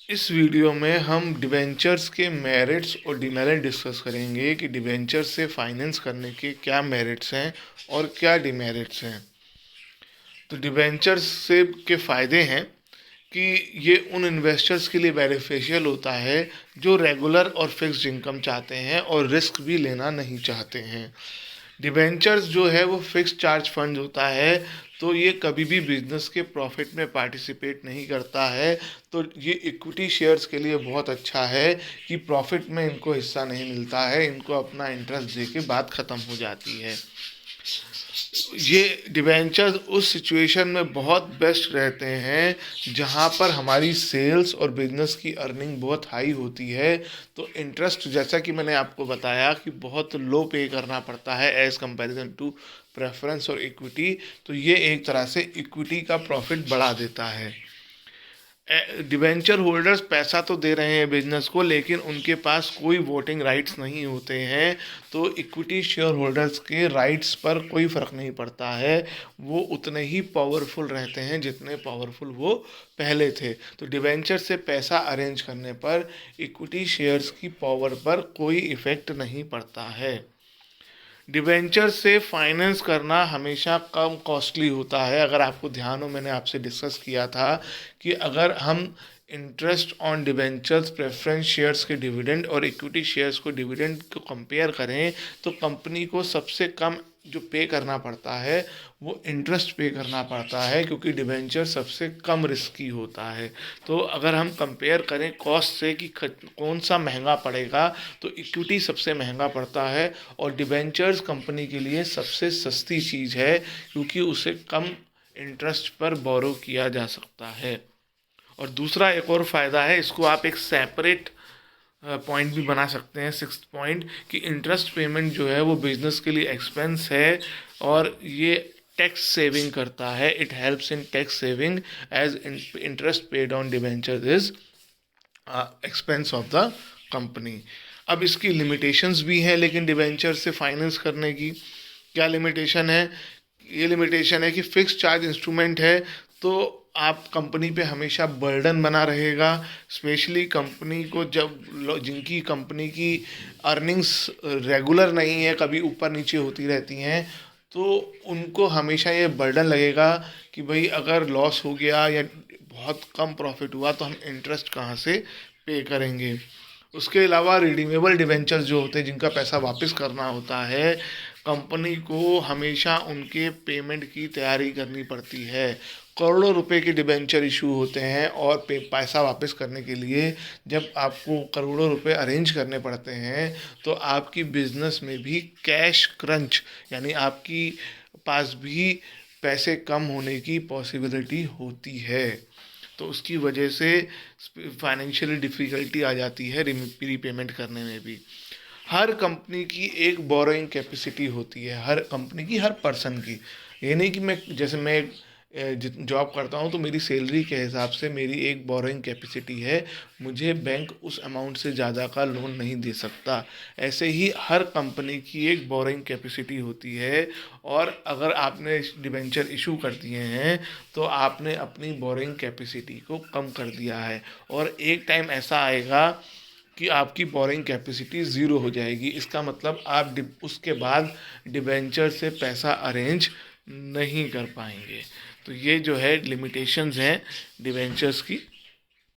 इस वीडियो में हम डिबेंचर्स के मेरिट्स और डिमेरिट डिस्कस करेंगे कि डिबेंचर से फाइनेंस करने के क्या मेरिट्स हैं और क्या डिमेरिट्स हैं। तो डिबेंचर्स से के फ़ायदे हैं कि ये उन इन्वेस्टर्स के लिए बेनिफिशियल होता है जो रेगुलर और फिक्स्ड इनकम चाहते हैं और रिस्क भी लेना नहीं चाहते हैं। डिबेंचर्स जो है वो फिक्स चार्ज फंड होता है, तो ये कभी भी बिजनेस के प्रॉफिट में पार्टिसिपेट नहीं करता है। तो ये इक्विटी शेयर्स के लिए बहुत अच्छा है कि प्रॉफिट में इनको हिस्सा नहीं मिलता है, इनको अपना इंटरेस्ट दे के बात ख़त्म हो जाती है। ये डिबेंचर्स उस सिचुएशन में बहुत बेस्ट रहते हैं जहां पर हमारी सेल्स और बिजनेस की अर्निंग बहुत हाई होती है। तो इंटरेस्ट, जैसा कि मैंने आपको बताया, कि बहुत लो पे करना पड़ता है एज़ कंपैरिजन टू प्रेफरेंस और इक्विटी। तो ये एक तरह से इक्विटी का प्रॉफिट बढ़ा देता है। डिबेंचर होल्डर्स पैसा तो दे रहे हैं बिजनेस को, लेकिन उनके पास कोई वोटिंग राइट्स नहीं होते हैं। तो इक्विटी शेयर होल्डर्स के राइट्स पर कोई फ़र्क नहीं पड़ता है, वो उतने ही पावरफुल रहते हैं जितने पावरफुल वो पहले थे। तो डिबेंचर से पैसा अरेंज करने पर इक्विटी शेयर्स की पावर पर कोई इफ़ेक्ट नहीं पड़ता है। डिबेंचर से फाइनेंस करना हमेशा कम कॉस्टली होता है। अगर आपको ध्यान हो, मैंने आपसे डिस्कस किया था कि अगर हम interest on debentures, preference shares के डिविडेंड और इक्विटी शेयर्स को डिविडेंड को कंपेयर करें, तो कंपनी को सबसे कम जो पे करना पड़ता है वो इंटरेस्ट पे करना पड़ता है, क्योंकि डिबेंचर सबसे कम रिस्की होता है। तो अगर हम कंपेयर करें कॉस्ट से कि कौन सा महंगा पड़ेगा, तो इक्विटी सबसे महंगा पड़ता है और डिबेंचर्स कंपनी के लिए सबसे सस्ती चीज़ है, क्योंकि उसे कम इंटरेस्ट पर बोरो किया जा सकता है। और दूसरा एक और फ़ायदा है, इसको आप एक सेपरेट पॉइंट भी बना सकते हैं, सिक्स्थ पॉइंट, कि इंटरेस्ट पेमेंट जो है वो बिजनेस के लिए एक्सपेंस है और ये टैक्स सेविंग करता है। It helps in tax saving as interest paid on debenture is expense of the company. अब इसकी लिमिटेशंस भी हैं, लेकिन डिबेंचर से फाइनेंस करने की क्या लिमिटेशन है? ये लिमिटेशन है कि फिक्स चार्ज इंस्ट्रूमेंट है, तो आप कंपनी पे हमेशा बर्डन बना रहेगा। स्पेशली कंपनी को जब जिनकी कंपनी की अर्निंग्स रेगुलर नहीं है, कभी ऊपर नीचे होती रहती हैं, तो उनको हमेशा ये बर्डन लगेगा कि भाई अगर लॉस हो गया या बहुत कम प्रॉफिट हुआ तो हम इंटरेस्ट कहाँ से पे करेंगे। उसके अलावा रिडीमेबल डिवेंचर्स जो होते हैं, जिनका पैसा वापस करना होता है, कंपनी को हमेशा उनके पेमेंट की तैयारी करनी पड़ती है। करोड़ों रुपए के डिबेंचर इशू होते हैं और पैसा वापस करने के लिए जब आपको करोड़ों रुपए अरेंज करने पड़ते हैं, तो आपकी बिजनेस में भी कैश क्रंच, यानी आपकी पास भी पैसे कम होने की पॉसिबिलिटी होती है। तो उसकी वजह से फाइनेंशियली डिफ़िकल्टी आ जाती है रीपेमेंट करने में भी। हर कंपनी की एक बोरोइंग कैपेसिटी होती है, हर कंपनी की, हर पर्सन की। ये नहीं कि मैं, जैसे मैं जॉब करता हूँ तो मेरी सैलरी के हिसाब से मेरी एक बोरोइंग कैपेसिटी है, मुझे बैंक उस अमाउंट से ज़्यादा का लोन नहीं दे सकता। ऐसे ही हर कंपनी की एक बोरोइंग कैपेसिटी होती है, और अगर आपने डिबेंचर इशू कर दिए हैं तो आपने अपनी बोरोइंग कैपेसिटी को कम कर दिया है, और एक टाइम ऐसा आएगा कि आपकी बोरिंग कैपेसिटी ज़ीरो हो जाएगी। इसका मतलब आप उसके बाद डिबेंचर से पैसा अरेंज नहीं कर पाएंगे। तो ये जो है लिमिटेशंस हैं डिबेंचर्स की।